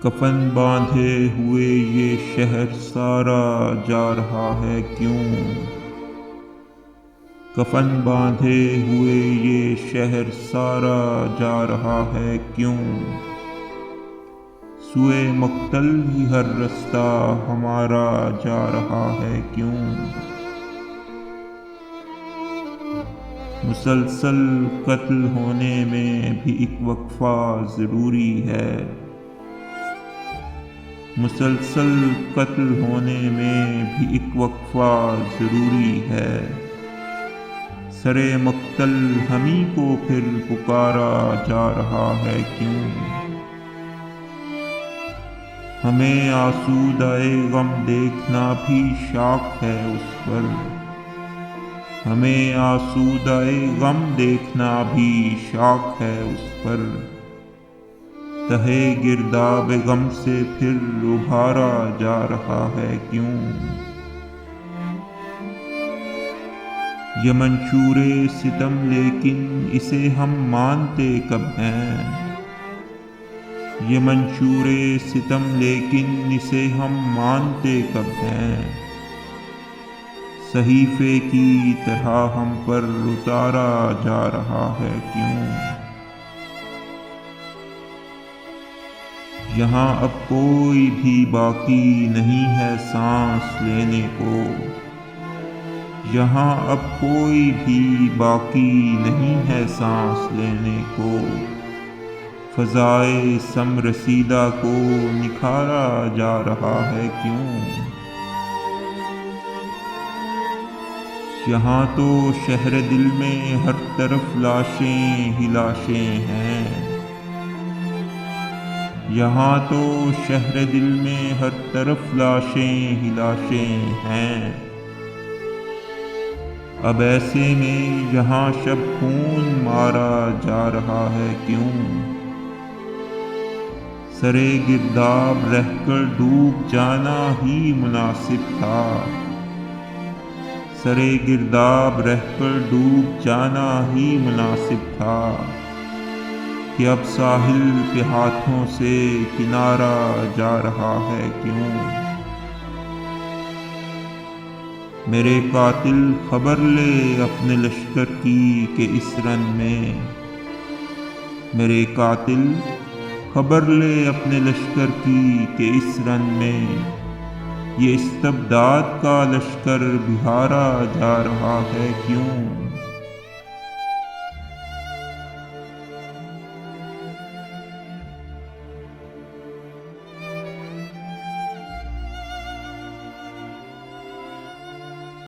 کفن باندھے ہوئے یہ شہر سارا جا رہا ہے کیوں؟ کفن باندھے ہوئے یہ شہر سارا جا رہا ہے کیوں؟ سوئے مقتل ہی ہر رستہ ہمارا جا رہا ہے کیوں؟ مسلسل قتل ہونے میں بھی ایک وقفہ ضروری ہے، مسلسل قتل ہونے میں بھی ایک وقفہ ضروری ہے، سرے مقتل ہمیں کو پھر پکارا جا رہا ہے کیوں؟ ہمیں آسودۂ غم دیکھنا بھی شوق ہے اس پر، ہمیں آسودۂ غم دیکھنا بھی شوق ہے اس پر، تہے گرداب غم سے پھر ابھارا جا رہا ہے کیوں؟ یہ منشور ستم لیکن اسے ہم مانتے کب ہیں؟ یہ منشور ستم لیکن اسے ہم مانتے کب ہیں؟ صحیفے کی طرح ہم پر اتارا جا رہا ہے کیوں؟ یہاں اب کوئی بھی باقی نہیں ہے سانس لینے کو، یہاں اب کوئی بھی باقی نہیں ہے سانس لینے کو، فضائے سم رسیدہ کو نکھارا جا رہا ہے کیوں؟ یہاں تو شہر دل میں ہر طرف لاشیں ہی لاشیں ہیں، یہاں تو شہر دل میں ہر طرف لاشیں ہی لاشیں ہیں، اب ایسے میں یہاں شب خون مارا جا رہا ہے کیوں؟ سرے گرداب رہ کر ڈوب جانا ہی مناسب تھا، سرے گرداب رہ کر ڈوب جانا ہی مناسب تھا، کہ اب ساحل پہ ہاتھوں سے کنارا جا رہا ہے کیوں؟ میرے قاتل خبر لے اپنے لشکر کی کہ اس رن میں، میرے قاتل خبر لے اپنے لشکر کی کہ اس رن میں، یہ استبداد کا لشکر بہارا جا رہا ہے کیوں؟